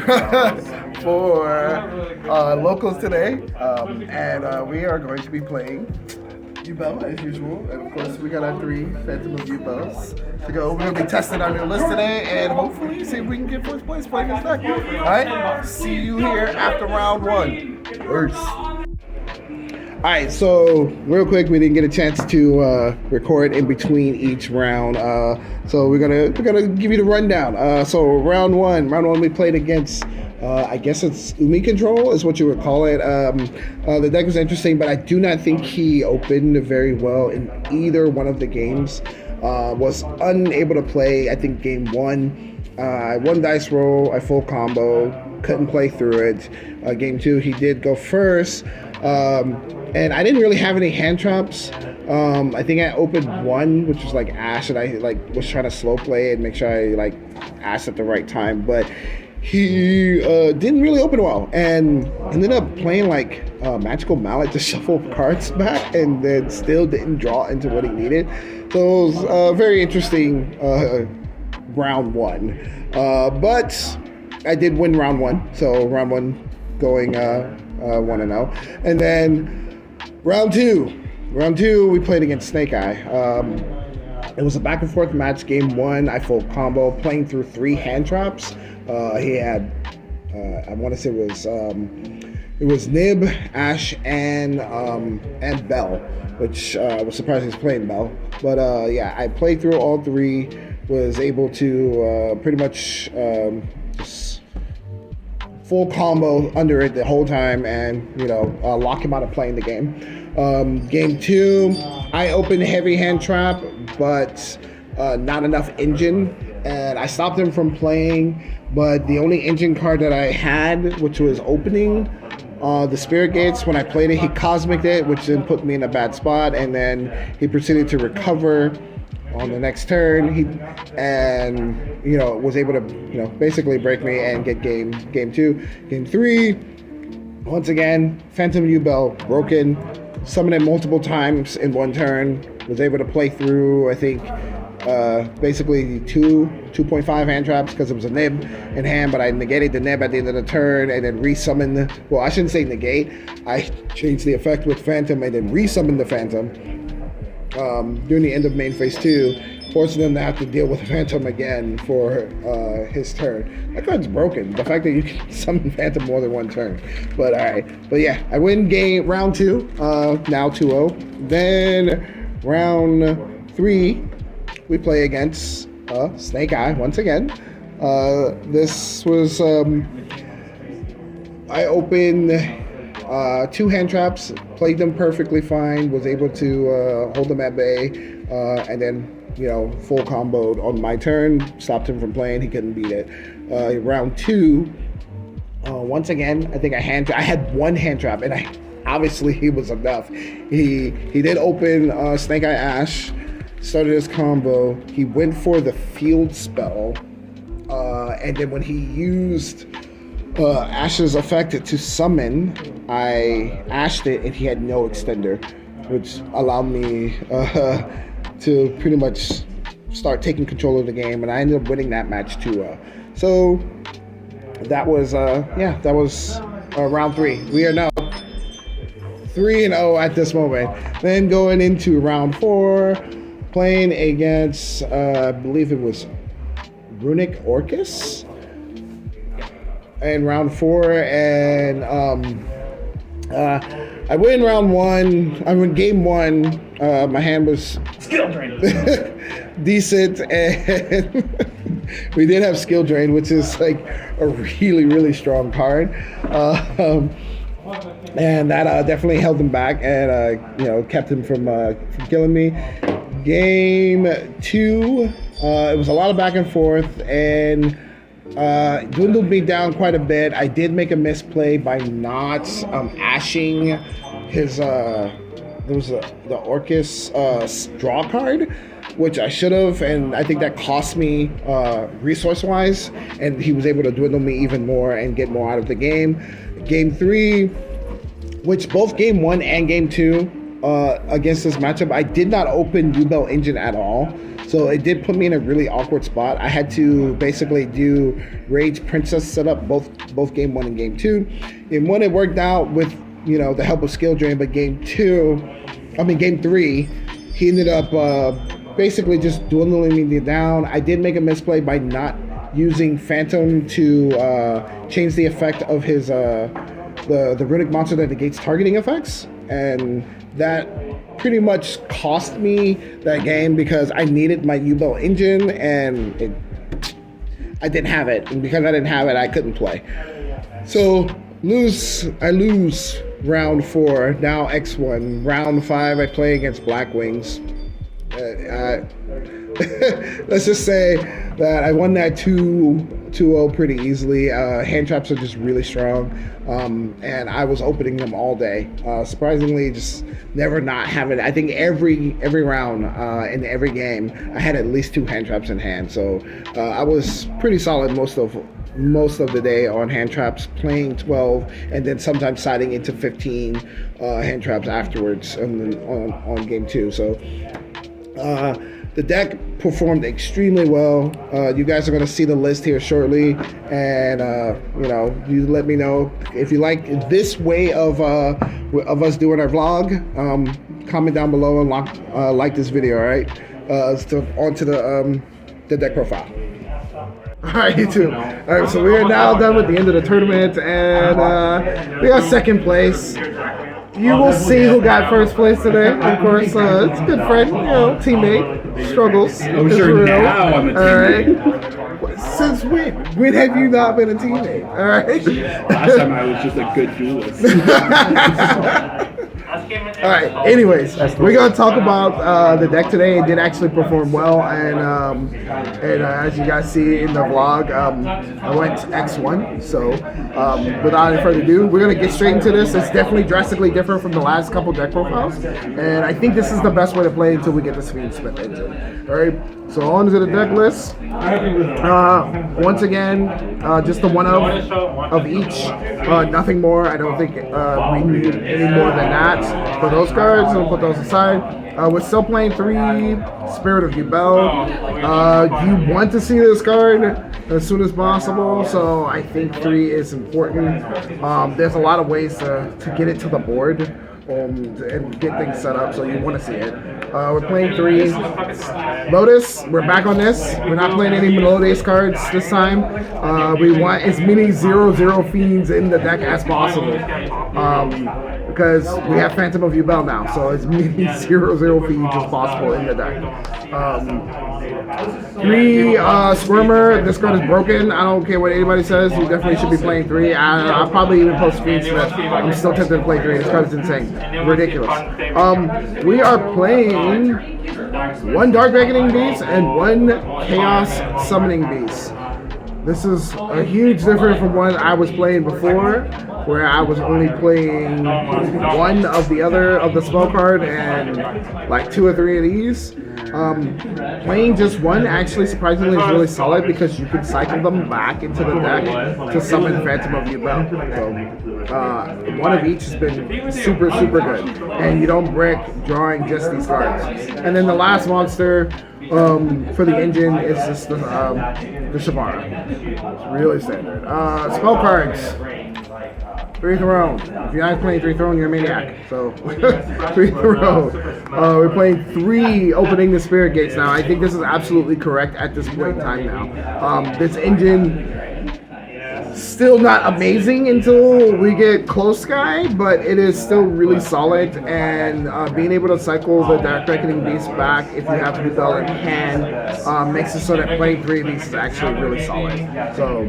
for locals today, and we are going to be playing U-Bell as usual, and of course we got our 3 Phantom of U-Bells to go. We're going to be testing our new list today, and hopefully see if we can get first place playing this deck. Alright, see you here after round 1. Peace. Alright, so real quick, we didn't get a chance to record in between each round, so we're gonna give you the rundown. So round one, we played against, I guess it's Umi Control is what you would call it. The deck was interesting, but I do not think he opened very well in either one of the games. Was unable to play, I think, game 1. I won dice roll, I full combo, couldn't play through it. Game 2, he did go first. And I didn't really have any hand traps. I think I opened 1, which was like Ash, and I was trying to slow play and make sure I Ash at the right time. But he didn't really open well, and ended up playing Magical Mallet to shuffle cards back, and then still didn't draw into what he needed. So it was very interesting round 1. But I did win round 1, so round 1 going 1-0, and then. Round two, we played against Snake Eye. It was a back and forth match. Game 1, I full combo, playing through 3 hand traps. He had, I want to say it was Nib, Ash, and Bell, which I was surprised he was playing Bell. But yeah, I played through all 3, was able to pretty much just full combo under it the whole time, and lock him out of playing the game. Game 2, I opened heavy hand trap, but not enough engine, and I stopped him from playing. But the only engine card that I had, which was opening the Spirit Gates, when I played it, he cosmicked it, which then put me in a bad spot, and then he proceeded to recover on the next turn. He was able to basically break me and get game 2. Game 3, once again, Phantom U-Bell broken, summoned it multiple times in 1 turn, was able to play through, I think, basically 2.5 hand traps because it was a Nib in hand, but I negated the Nib at the end of the turn and then resummoned, well, I shouldn't say negate, I changed the effect with Phantom and then resummoned the Phantom during the end of main phase 2, forcing them to have to deal with Phantom again for his turn. That card's broken. The fact that you can summon Phantom more than 1 turn. But alright. But yeah, I win round 2, now 2-0. Then round 3, we play against Snake Eye once again. This was, I opened 2 hand traps, played them perfectly fine, was able to hold them at bay, and then full comboed on my turn, stopped him from playing, he couldn't beat it. Round 2, once again, I think I had 1 hand trap, and obviously he was enough. He did open Snake Eye Ash, started his combo, he went for the field spell, and then when he used Ash's effect to summon, I ashed it and he had no extender, which allowed me to pretty much start taking control of the game, and I ended up winning that match too. So that was round 3. We are now 3-0 at this moment. Then going into round 4, playing against I believe it was Runic Orcus in round 4, and I win round 1. I win game 1. My hand was skill drain. Decent, and we did have skill drain, which is like a really, really strong card. And that definitely held him back, and kept him from killing me. Game 2, it was a lot of back and forth, and dwindled me down quite a bit. I did make a misplay by not ashing his there was the Orcus draw card, which I should have, and I think that cost me resource-wise, and he was able to dwindle me even more and get more out of the game. Game 3, which both game 1 and game 2 against this matchup, I did not open U-Bell Engine at all. So it did put me in a really awkward spot. I had to basically do Rage Princess setup both game 1 and game 2. In 1 it worked out with the help of skill drain, but game 3, he ended up basically just dueling me down. I did make a misplay by not using Phantom to change the effect of his the runic monster that negates targeting effects, and that pretty much cost me that game because I needed my U-Bell engine and I didn't have it, and because I didn't have it, I couldn't play. So I lose round 4. Now X1. Round 5, I play against Black Wings. Let's just say that I won that 2-0 pretty easily. Hand traps are just really strong, and I was opening them all day. Surprisingly, just never not having. I think every round in every game, I had at least 2 hand traps in hand. So I was pretty solid most of the day on hand traps, playing 12, and then sometimes siding into 15 hand traps afterwards on game 2. So. The deck performed extremely well. You guys are going to see the list here shortly, and you let me know if you like this way of us doing our vlog. Comment down below and like this video. All right. On to the deck profile. All right, YouTube. All right, so we are now done with the end of the tournament, and we got second place. You will see who got first place today. Of course, it's a good friend, teammate. Struggles. I'm sure now I'm a teammate. All right. Since when? When have you not been a teammate? All right. Last time I was just a good duelist. All right. Anyways, we're gonna talk about the deck today. It did actually perform well, and as you guys see in the vlog, I went X1. So without any further ado, we're gonna get straight into this. It's definitely drastically different from the last couple deck profiles, and I think this is the best way to play until we get the speed split into it. All right. So on to the deck list. Once again, just the one of each. Nothing more. I don't think we need any more than that for those cards. We'll put those aside. We're still playing 3 Spirit of U-Bell. You want to see this card as soon as possible, so I think 3 is important. There's a lot of ways to get it to the board. And get things set up, so you want to see it. We're playing 3 Lotus. We're back on this. We're not playing any Melodious cards this time. We want as many 0/0 fiends in the deck as possible, because we have Phantom of U-Bell now, so as many 0/0 fiends as possible in the deck. 3 Squirmer. This card is broken. I don't care what anybody says. You definitely should be playing 3. I'll probably even post screens that I'm still tempted to play 3. This card is insane. Ridiculous. We are playing 1 Dark Reckoning Beast and 1 Chaos Summoning Beast. This is a huge difference from what I was playing before, where I was only playing 1 of the spell card and like 2 or 3 of these. Playing just 1 actually surprisingly is really solid because you can cycle them back into the deck to summon Phantom of U-Bell. So 1 of each has been super good, and you don't break drawing just these cards. And then the last monster for the engine is just the Shavara. It's really standard. Spell cards. 3 Throne. If you're not playing 3 Throne, you're a maniac. So 3 Throne. We're playing 3 opening the Spirit Gates now. I think this is absolutely correct at this point in time now. This engine still not amazing until we get Close Sky, but it is still really solid, and being able to cycle the Dark Reckoning Beast back if you have U-Bell in hand makes it so that playing 3 of these is actually really solid. So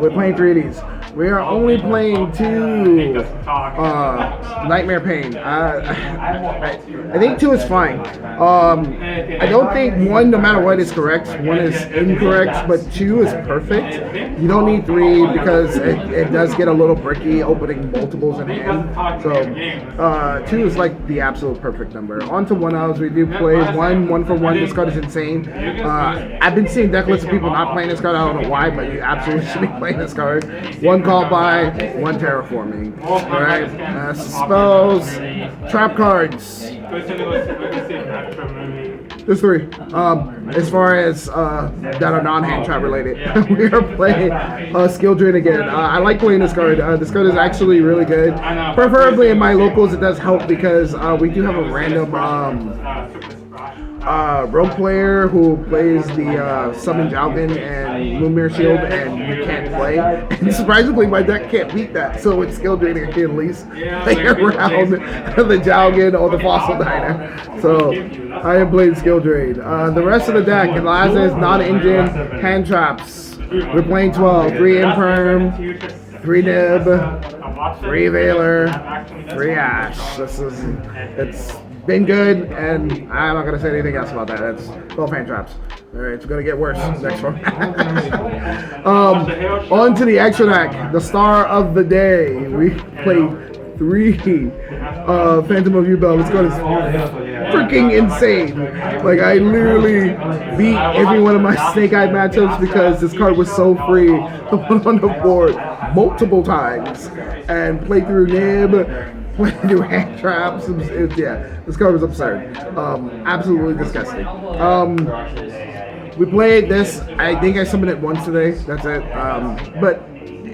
we're playing 3 of these. We are only playing 2 Nightmare Pain. I think 2 is fine. I don't think 1, no matter what, is correct. 1 is incorrect, but 2 is perfect. You don't need 3 because it does get a little bricky opening multiples in hand. So 2 is like the absolute perfect number. On to 1-outs. We do play 1 for 1. This card is insane. I've been seeing deck lists of people not playing this card. I don't know why, but you absolutely should be playing this card. 1 call by, 1 terraforming. Alright, spells, trap cards. There's three. As far as that are non-hand trap related, we are playing Skill Drain again. I like playing this card. This card is actually really good. Preferably in my locals, it does help because we do have a random rogue player who plays the Summon Jalgan and Lumiere Shield, and you can't play. And surprisingly, my deck can't beat that, so it's Skill Draining, I can at least play around the Jalgan or the Fossil Diner. So I am playing Skill Drain. The rest of the deck, and the last is non-engine hand traps. We're playing 12, 3 Imperm, 3 Nib, 3 Veiler, 3 Ash. It's been good, and I'm not going to say anything else about that. That's 12 hand traps. Alright, it's going to get worse next one. On to the extra deck, the star of the day. We played 3 Phantom of Yubel. This card is freaking insane. Like, I literally beat every one of my Snake Eye matchups because this card was so free to put on the board multiple times and play through Nib, play through hand traps. Yeah, this card was absurd. Absolutely disgusting. We played this. I think I summoned it once today. That's it. But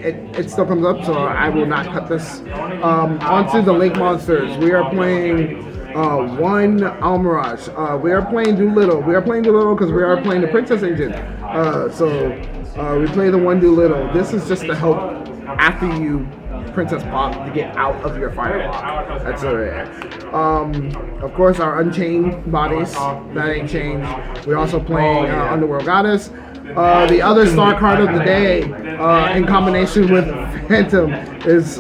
it still comes up, so I will not cut this. Onto the Link Monsters. We are playing 1 Almirage. We are playing Doolittle. We are playing Doolittle because we are playing the Princess Engine. We play the 1 Doolittle. This is just to help after you Princess Pop to get out of your fire block. That's it. Of course, our Unchained bodies. That ain't changed. We're also playing Underworld Goddess. The other star card of the day, in combination with Phantom, is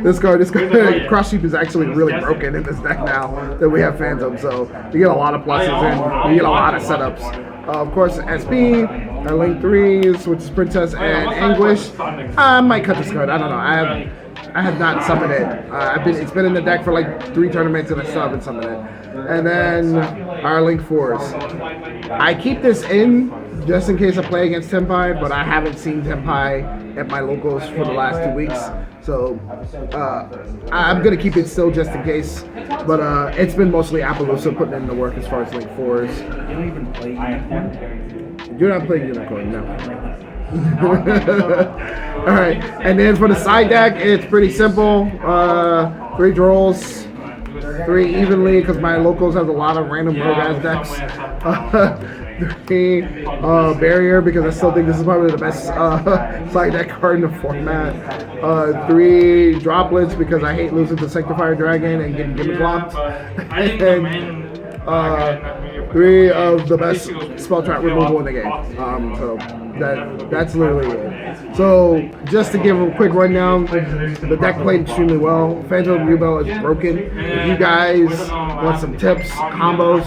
this card. This card, Cross Sheep, is actually really broken in this deck now that we have Phantom. So we get a lot of pluses and we get a lot of setups. Of course, SP, our Link 3s, which is Princess and Anguish. I might cut this card. I don't know. I have not summoned it. It's been in the deck for like 3 tournaments and I still haven't summoned it. And then our Link 4s. I keep this in just in case I play against Tenpai, but I haven't seen Tenpai at my locals for the last 2 weeks. So I'm going to keep it still just in case. But it's been mostly Appaloosa putting in the work as far as Link 4s. You don't even play Unicorn? You're not playing Unicorn, no. Alright, and then for the side deck, it's pretty simple. 3 Drolls, 3 evenly, because my locals have a lot of random rogue ass decks. 3 Barrier, because I still think this is probably the best side deck card in the format. 3 Droplets, because I hate losing to Sanctifier Dragon and getting gimmick locked. And 3 of the best spell trap removal in the game. So that's literally it. So just to give a quick rundown, the deck played extremely well. Phantom of Yubel is broken. If you guys want some tips, combos,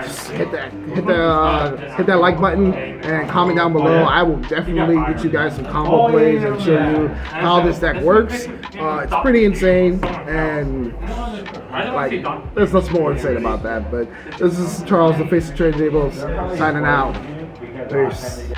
just hit that like button and comment down below. I will definitely get you guys some combo plays and show you how this deck works. It's pretty insane, and like there's nothing more to say about that. But this is Charles, the face of Trade Tables, signing out. Peace.